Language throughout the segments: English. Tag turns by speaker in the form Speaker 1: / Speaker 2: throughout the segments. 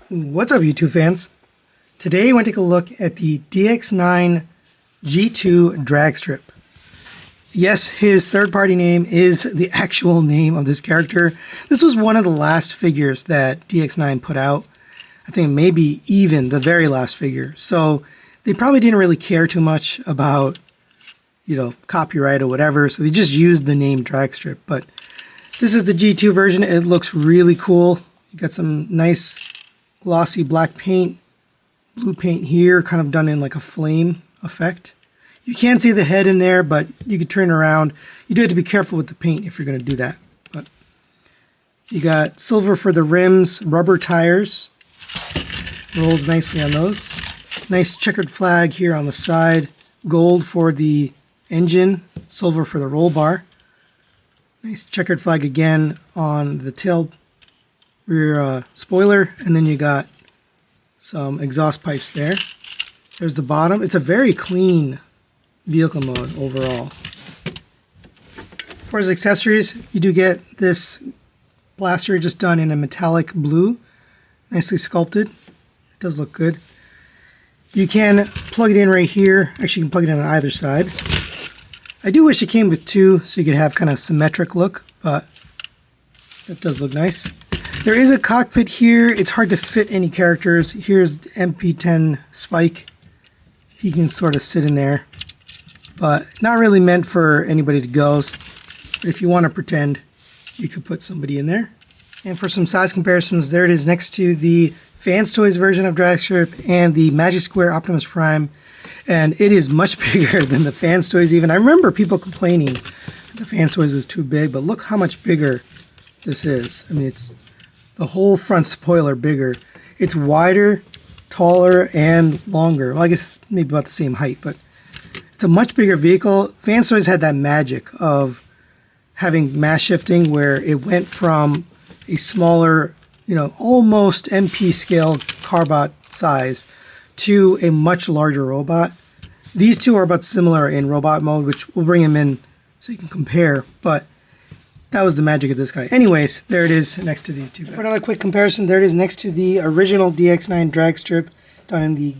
Speaker 1: What's up, YouTube fans? Today I want to take a look at the DX9 G2 Dragstrip. Yes, his third-party name is the actual name of this character. This was one of the last figures that DX9 put out. I think maybe even the very last figure. So they probably didn't really care too much about, copyright or whatever. So they just used the name Dragstrip. But this is the G2 version. It looks really cool. You got some nice glossy black paint, blue paint here, kind of done in like a flame effect. You can't see the head in there, but you can turn around. You do have to be careful with the paint if you're going to do that. But you got silver for the rims, rubber tires. Rolls nicely on those. Nice checkered flag here on the side. Gold for the engine, silver for the roll bar. Nice checkered flag again on the tail rear spoiler, and then you got some exhaust pipes there. There's the bottom. It's a very clean vehicle mode overall. For his accessories, you do get this blaster just done in a metallic blue, nicely sculpted. It does look good. You can plug it in right here. Actually, you can plug it in on either side. I do wish it came with two so you could have kind of symmetric look, but that does look nice. There is a cockpit here. It's hard to fit any characters. Here's the MP10 Spike. He can sort of sit in there, but not really meant for anybody to go. But if you want to pretend, you could put somebody in there. And for some size comparisons, there it is next to the Fans Toys version of Dragstrip and the Magic Square Optimus Prime. And it is much bigger than the Fans Toys even. I remember people complaining that the Fans Toys was too big, but look how much bigger this is. I mean, it's the whole front spoiler bigger. It's wider, taller, and longer. Well, I guess it's maybe about the same height, but it's a much bigger vehicle. Fans Toys had that magic of having mass shifting where it went from a smaller, almost MP scale carbot size to a much larger robot. These two are about similar in robot mode, which we'll bring him in so you can compare, but that was the magic of this guy. Anyways, there it is next to these two guys. For another quick comparison, there it is next to the original DX9 Dragstrip, done in the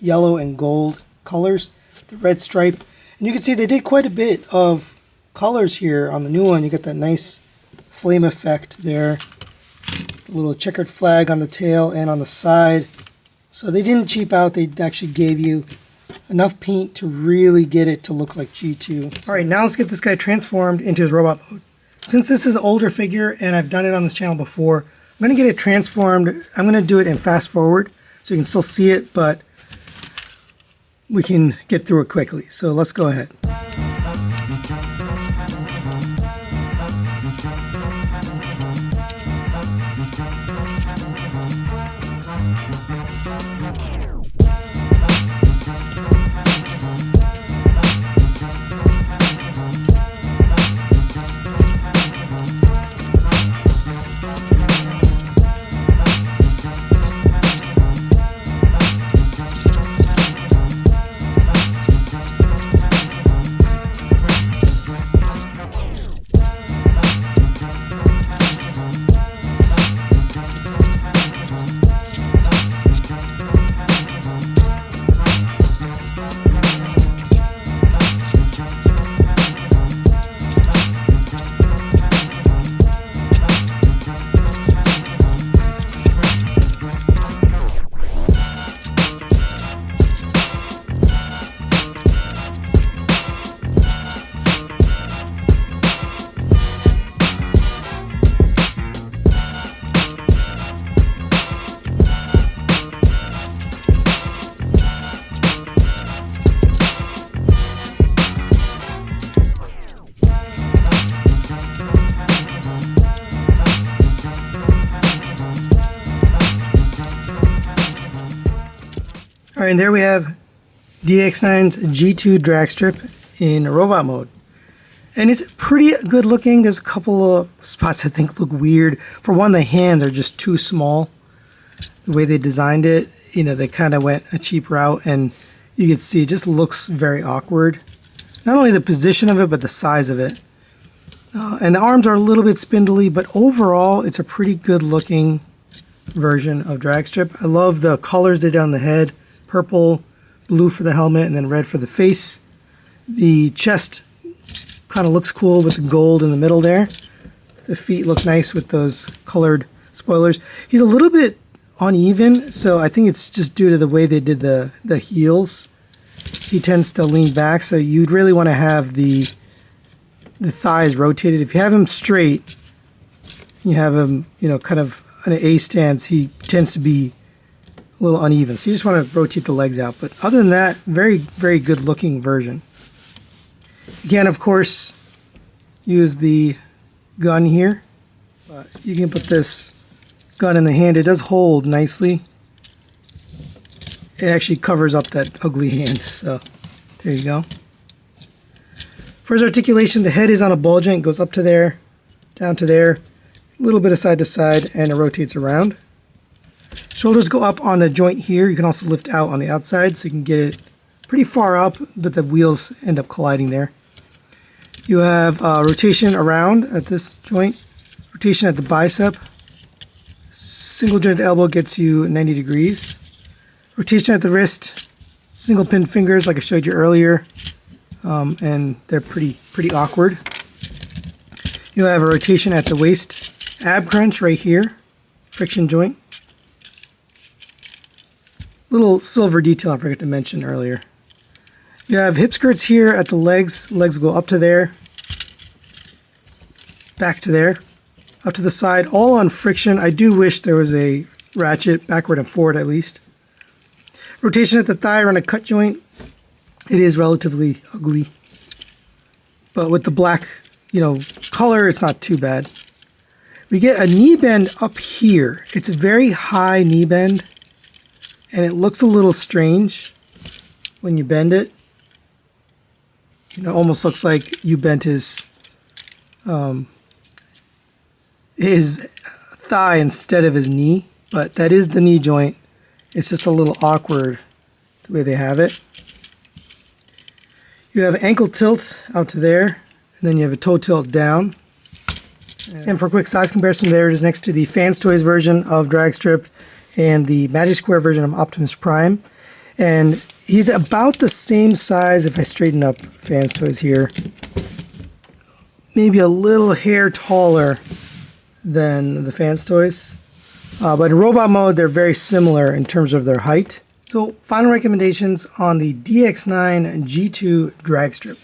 Speaker 1: yellow and gold colors, the red stripe. And you can see they did quite a bit of colors here on the new one. You got that nice flame effect there, the little checkered flag on the tail and on the side. So they didn't cheap out. They actually gave you enough paint to really get it to look like G2. All right, now let's get this guy transformed into his robot mode. Since this is an older figure and I've done it on this channel before, I'm going to get it transformed. I'm going to do it in fast forward so you can still see it, but we can get through it quickly. So let's go ahead. All right, and there we have DX9's G2 Dragstrip in robot mode. And it's pretty good looking. There's a couple of spots I think look weird. For one, the hands are just too small. The way they designed it, they kind of went a cheap route, and you can see it just looks very awkward. Not only the position of it, but the size of it. And the arms are a little bit spindly, but overall, it's a pretty good looking version of Dragstrip. I love the colors they did on the head. Purple, blue for the helmet, and then red for the face. The chest kind of looks cool with the gold in the middle there. The feet look nice with those colored spoilers. He's a little bit uneven, so I think it's just due to the way they did the heels. He tends to lean back, so you'd really want to have the thighs rotated. If you have him straight, you have him, kind of on an A stance, he tends to be a little uneven. So you just want to rotate the legs out. But other than that, very, very good looking version. You can, of course, use the gun here. You can put this gun in the hand. It does hold nicely. It actually covers up that ugly hand. So there you go. For his articulation, the head is on a ball joint. Goes up to there, down to there, a little bit of side to side, and it rotates around. Shoulders go up on the joint here. You can also lift out on the outside, so you can get it pretty far up, but the wheels end up colliding there. You have rotation around at this joint, rotation at the bicep. Single jointed elbow gets you 90 degrees. Rotation at the wrist, single pin fingers like I showed you earlier, and they're pretty awkward. You have a rotation at the waist, ab crunch right here, friction joint. Little silver detail I forgot to mention earlier. You have hip skirts here at the legs. Legs go up to there, back to there, up to the side, all on friction. I do wish there was a ratchet backward and forward at least. Rotation at the thigh around a cut joint. It is relatively ugly, but with the black, color, it's not too bad. We get a knee bend up here. It's a very high knee bend, and it looks a little strange when you bend it. Almost looks like you bent his thigh instead of his knee, but that is the knee joint. It's just a little awkward the way they have it. You have ankle tilt out to there, and then you have a toe tilt down. And for a quick size comparison, there it is next to the Fans Toys version of Dragstrip and the Magic Square version of Optimus Prime. And he's about the same size if I straighten up Fans Toys here. Maybe a little hair taller than the Fans Toys. But in robot mode, they're very similar in terms of their height. So final recommendations on the DX9 G2 Dragstrip.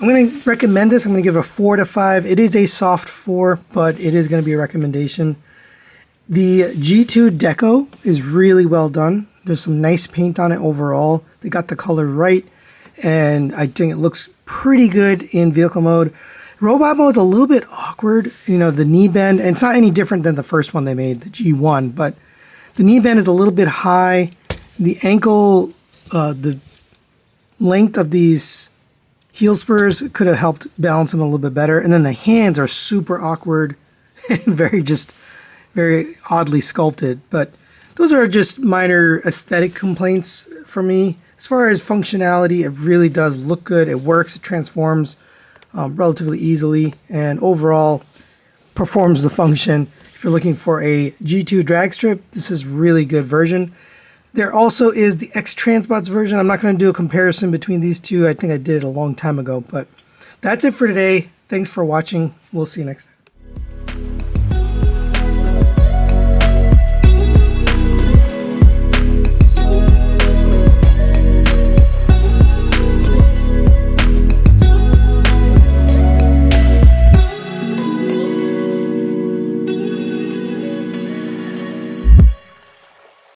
Speaker 1: I'm going to recommend this. I'm going to give a 4 to 5. It is a soft 4, but it is going to be a recommendation. The G2 deco is really well done. There's some nice paint on it overall. They got the color right, and I think it looks pretty good in vehicle mode. Robot mode is a little bit awkward, the knee bend, and it's not any different than the first one they made, the G1, but the knee bend is a little bit high. The ankle, the length of these heel spurs could have helped balance them a little bit better, and then the hands are super awkward and very oddly sculpted, but those are just minor aesthetic complaints for me. As far as functionality, it really does look good. It works, it transforms relatively easily, and overall performs the function. If you're looking for a G2 Dragstrip, this is a really good version. There also is the X-Transbots version. I'm not going to do a comparison between these two. I think I did it a long time ago, but that's it for today. Thanks for watching. We'll see you next time.